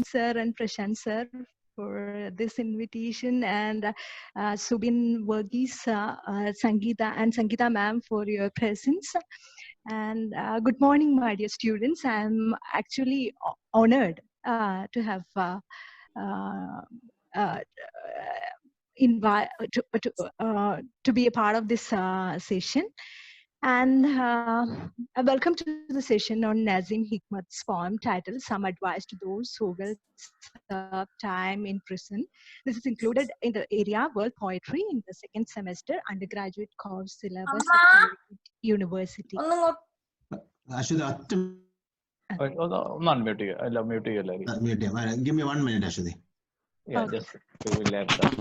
sir and Prashant sir for this invitation, and Subin Verghese, Sangeeta and Sangeeta ma'am for your presence. And good morning, my dear students. I'm actually honored to have uh, uh, to be a part of this session. And welcome to the session on Nazim Hikmet's poem titled Some Advice to Those Who Will Serve Time in Prison. This is included in the area World Poetry in the second semester undergraduate course syllabus at അമ്മ University. ഒന്നും Ashwini, ഒന്ന് unmute ചെയ്യുക. അല്ല mute ചെയ്യല്ലായിരിക്കും. give me 1 minute, Ashwini. Yeah, Okay. just to let them.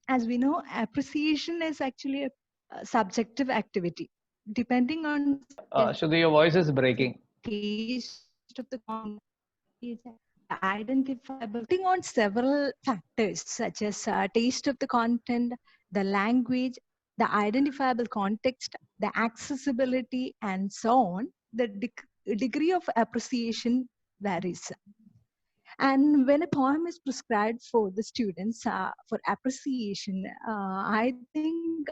As we know, appreciation is actually a subjective activity. Depending on Shruti, your voice is breaking. taste of the content, identifiable depending on several factors such as taste of the content, the language, the identifiable context, the accessibility, and so on. The degree of appreciation varies. And when a poem is prescribed for the students for appreciation, I think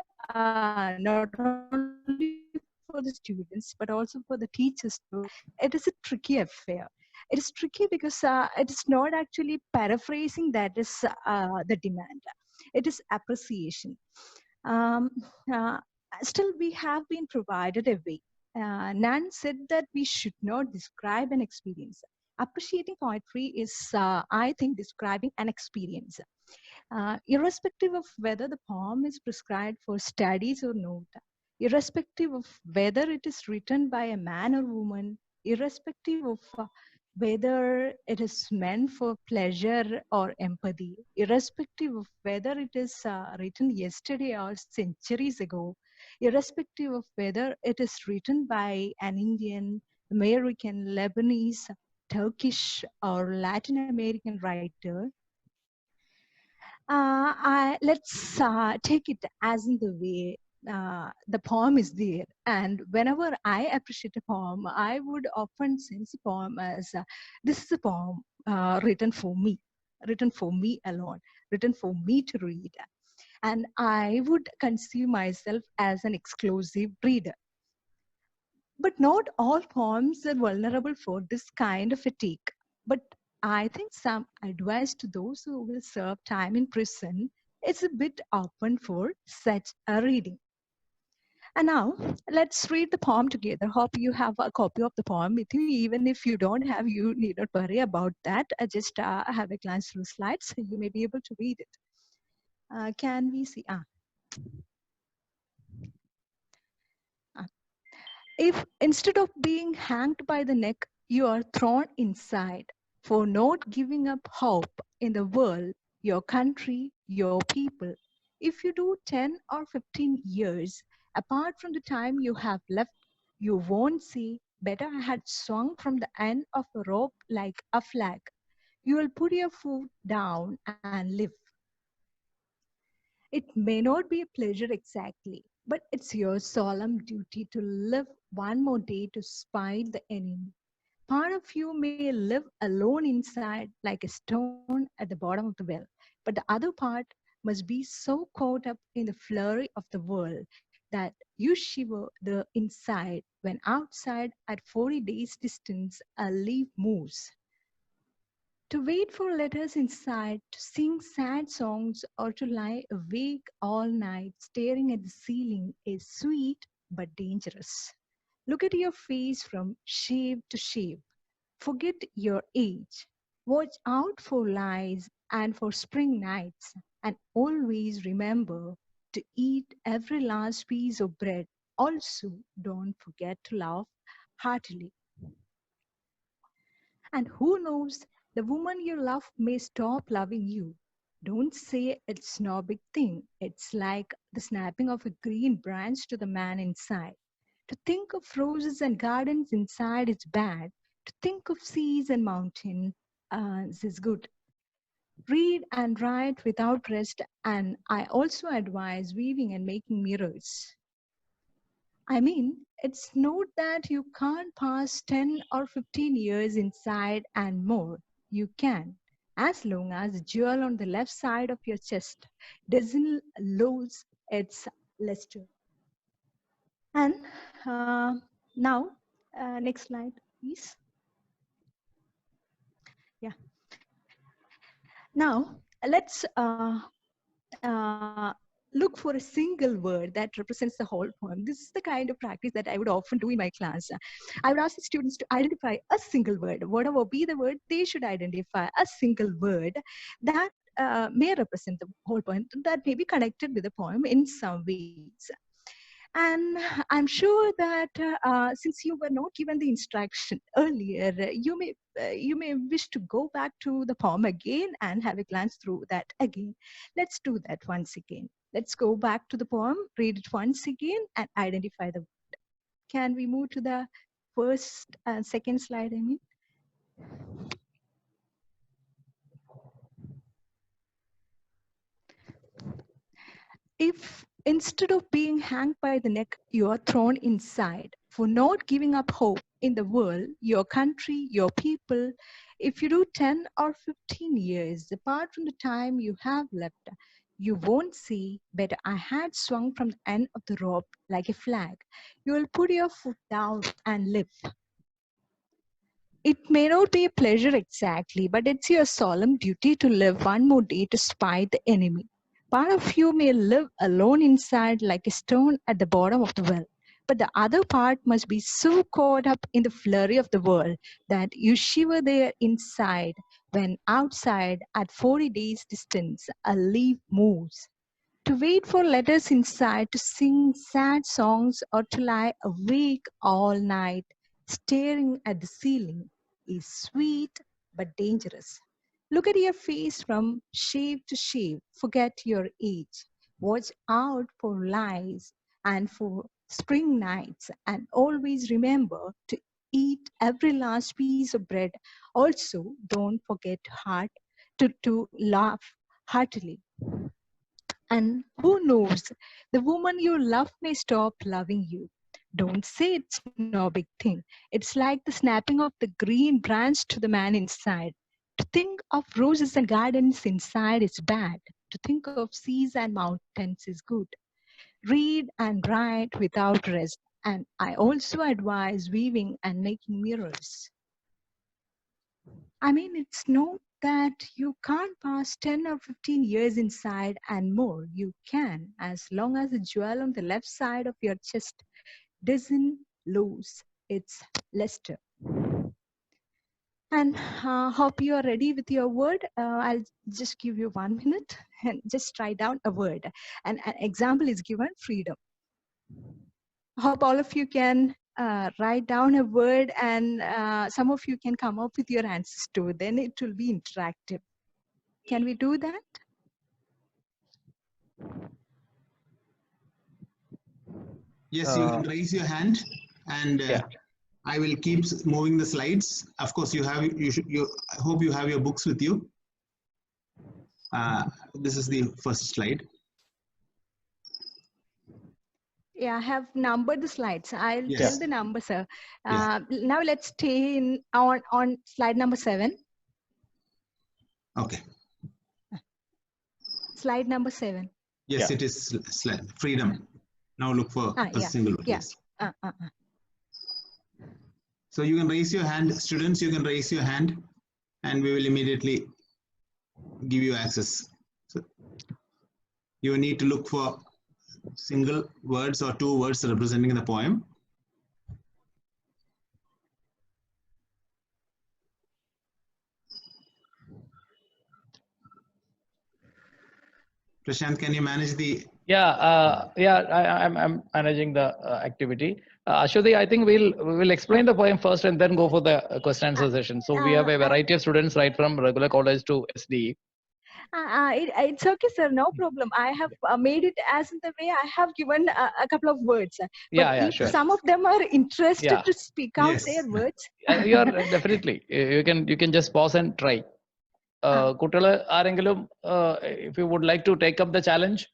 not only for the students but also for the teachers too, it is a tricky affair. It is tricky because it is not actually paraphrasing that is the demand. It is appreciation. Um, uh, Still, we have been provided a way. Nan said that we should not describe an experience. Appreciating poetry is, I think, describing an experience. Irrespective of whether the poem is prescribed for studies or not, irrespective of whether it is written by a man or woman, irrespective of whether it is meant for pleasure or empathy, irrespective of whether it is written yesterday or centuries ago, irrespective of whether it is written by an Indian, American, Lebanese, Turkish, or Latin American writer, let's take it as in the way the poem is there. And whenever I appreciate a poem, I would often sense a poem as this is a poem written for me alone, written for me to read. And I would conceive myself as an exclusive reader. But not all poems are vulnerable for this kind of a take. But I think some advice to those who will serve time in prison is a bit open for such a reading. And now let's read the poem together. Hope you have a copy of the poem with you. Even if you don't have, you need not worry about that. Just have a glance through the slides. You may be able to read it. Can we see? If instead of being hanged by the neck, you are thrown inside for not giving up hope in the world, your country, your people, if you do 10 or 15 years, apart from the time you have left, you won't see better I had swung from the end of a rope like a flag. You will put your foot down and live. It may not be a pleasure exactly, but it's your solemn duty to live one more day to spite the enemy. Part of you may live alone inside like a stone at the bottom of the well, but the other part must be so caught up in the flurry of the world that you shiver the inside when outside at 40 days distance a leaf moves. To wait for letters inside, to sing sad songs, or to lie awake all night staring at the ceiling is sweet but dangerous. Look at your face from shave to shave. Forget your age. Watch out for lies and for spring nights. And always remember to eat every last piece of bread. Also, don't forget to laugh heartily. And who knows, the woman you love may stop loving you. Don't say it's no big thing. It's like the snapping of a green branch to the man inside. To think of roses and gardens inside is bad. To think of seas and mountains is good. Read and write without rest, and I also advise weaving and making mirrors. I mean, it's not that you can't pass 10 or 15 years inside and more. You can, as long as the jewel on the left side of your chest doesn't lose its luster. And now, next slide, please. Yeah. Now, let's look for a single word that represents the whole poem. This is the kind of practice that I would often do in my class. I would ask the students to identify a single word. Whatever be the word, they should identify a single word that may represent the whole poem, that may be connected with the poem in some ways. And I'm sure that since you were not given the instruction earlier, you may wish to go back to the poem again and have a glance through that again. Let's do that once again. Let's go back to the poem, read it once again, and identify the word. Can we move to the first and second slide? I mean. If instead of being hanged by the neck, you are thrown inside for not giving up hope in the world, your country, your people, if you do 10 or 15 years, apart from the time you have left, you won't see, but I had swung from the end of the rope like a flag. You will put your foot down and live. It may not be a pleasure exactly, but it's your solemn duty to live one more day to spite the enemy. Part of you may live alone inside like a stone at the bottom of the well, but the other part must be so caught up in the flurry of the world that you shiver there inside when outside at 40 days distance a leaf moves. To wait for letters inside, to sing sad songs, or to lie awake all night staring at the ceiling is sweet but dangerous. Look at your face from shave to shave. Forget your age. Watch out for lies and for spring nights, and always remember to eat every last piece of bread. Also, don't forget to laugh heartily. And who knows, the woman you love may stop loving you. Don't say it's no big thing. It's like the snapping of the green branch to the man inside. To think of roses and gardens inside is bad. To think of seas and mountains is good. Read and write without rest. And I also advise weaving and making mirrors. I mean, it's not that you can't pass 10 or 15 years inside and more. You can, as long as the jewel on the left side of your chest doesn't lose its luster. And hope you are ready with your word. I'll just give you 1 minute and just write down a word. And an example is given, freedom. I hope all of you can write down a word, and some of you can come up with your answers too. Then it will be interactive. Can we do that? Yes, you can raise your hand, and Yeah. I will keep moving the slides. Of course, I hope you have your books with you. This is the first slide. Yeah, I have numbered the slides. I'll Yes. tell the number, sir. Now let's stay on slide number 7. Okay. Slide number 7. Yes, Yeah. it is slide freedom. Now look for a single word. Yeah. Yes. So you can raise your hand, students. You can raise your hand, and we will immediately give you access. So you need to look for single words or 2 words representing the poem. Prashant, can you manage the? I'm managing the activity. Ashwati, I think we will explain the poem first and then go for the question and answer session. So we have a variety of students right from regular college to SD. It's okay, sir. No problem. I have made it as in the way I have given a couple of words. But if Sure. some of them are interested to speak out their words, you are definitely. You can just pause and try. Kuttala Arengalum, if you would like to take up the challenge,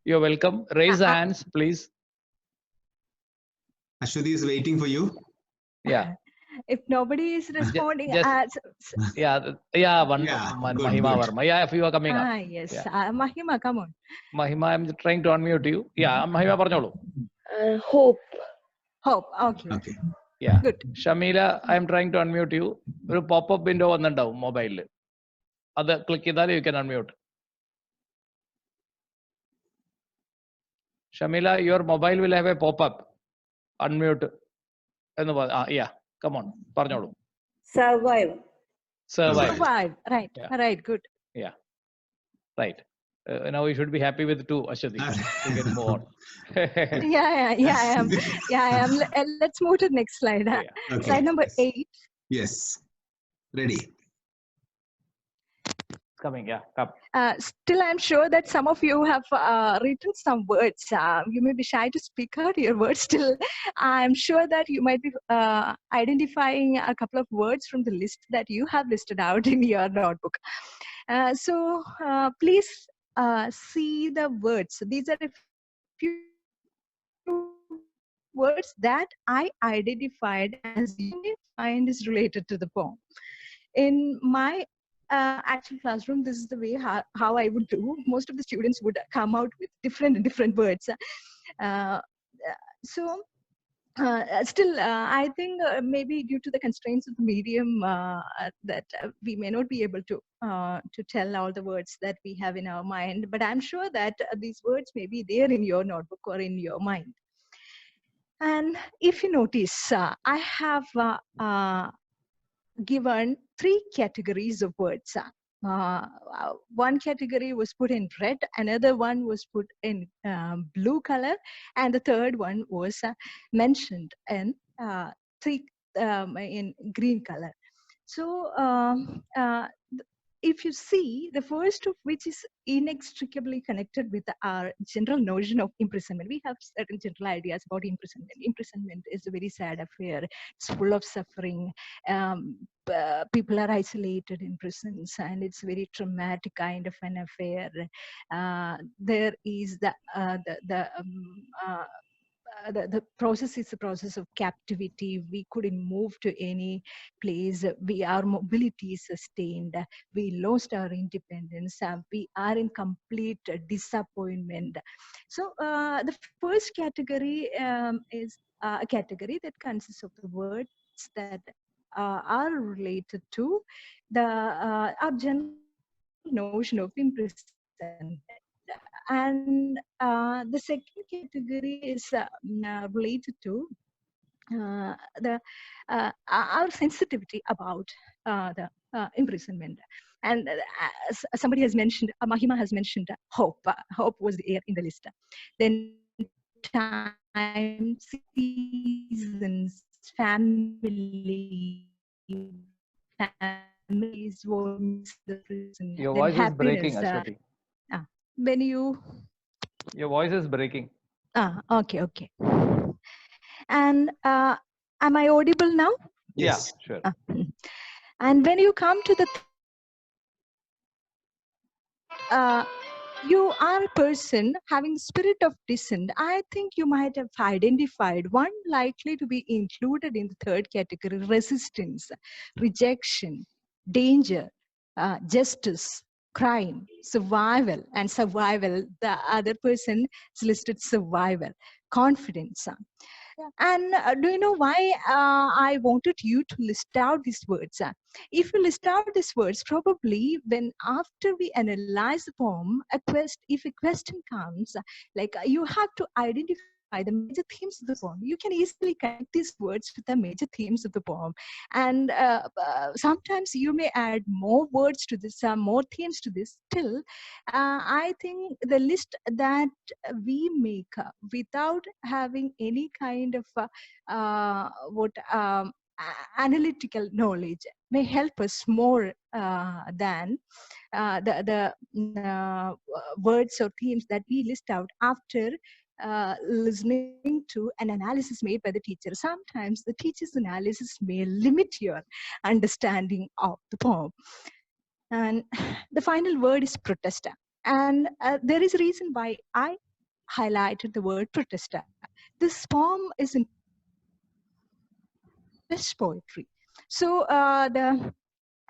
you're welcome. Raise the hands, please. Ashwati is waiting for you. Yeah. If nobody is responding, Just yeah, one Yeah, good, Mahima good. Verma. Yeah, if you are coming up. yes, Yeah. Mahima, come on. Mahima, I'm trying to unmute you. Yeah, Mahima പറഞ്ഞോളൂ. Hope. Hope. Okay. Okay. Yeah. Good. Shamila, I'm trying to unmute you. ഒരു pop window വന്നിട്ടുണ്ടാവും മൊബൈലിൽ. അത് click ചെയ്താൽ you can unmute. Shamila, your mobile will have a pop-up. Unmute. Yeah, come on. പറഞ്ഞോളൂ. Survive. Survive. Survive. Right. Yeah. Right. Good. Yeah. Right. Now you should be happy with 2, Ashwati. You can move on. Yeah, I am. Yeah, I am. Let's move to the next slide. Yeah. Okay. Slide number 8. Yes. Ready. Coming, yeah. Come. Still, I'm sure that some of you have written some words. You may be shy to speak out your words. Still, I'm sure that you might be identifying a couple of words from the list that you have listed out in your notebook. So please see the words. These are a few words that I identified as you may find is related to the poem. In my actual classroom, this is the way how I would do. Most of the students would come out with different words. Still, I think maybe due to the constraints of the medium, that we may not be able to tell all the words that we have in our mind. But I'm sure that these words may be there in your notebook or in your mind. And if you notice, I have given 3 categories of words. One category was put in red, another one was put in blue color, and the third one was mentioned in in green color. So if you see, the first of which is inextricably connected with our general notion of imprisonment. We have certain general ideas about imprisonment. Imprisonment is a very sad affair. It's full of suffering. People are isolated in prisons, and it's a very traumatic kind of an affair. There is the process is the process of captivity. We couldn't move to any place. Our mobility is sustained. We lost our independence. We are in complete disappointment. So the first category is a category that consists of the words that are related to our general notion of imprisonment. And the second category is related to our sensitivity about the imprisonment. And somebody has mentioned, Mahima has mentioned hope. Hope was there in the list. Then time, seasons, family, families, what makes the prison. Your Then voice is breaking, happiness. Ashwati. When you Your voice is breaking. Okay. And am I audible now? Yes. Yeah, sure. And when you come to the you are a person having spirit of dissent. I think you might have identified one likely to be included in the third category: resistance, rejection, danger, justice, crime, survival. And survival, the other person is listed survival, confidence. And do you know why I wanted you to list out these words? If you list out these words, probably when after we analyze the poem, if a question comes, like you have to identify the major themes of the poem. You can easily connect these words with the major themes of the poem. And sometimes you may add more words to this, more themes to this. Still, I think the list that we make without having any kind of analytical knowledge may help us more than the words or themes that we list out after listening to an analysis made by the teacher. Sometimes the teacher's analysis may limit your understanding of the poem. And the final word is protester. And there is a reason why I highlighted the word protester. This poem is protest poetry. So the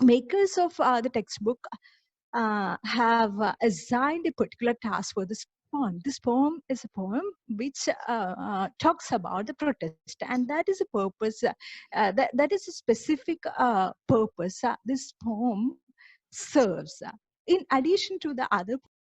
makers of the textbook have assigned a particular task for this poem. This poem is a poem which talks about the protest, and that is a purpose. That is a specific purpose this poem serves. In addition to the other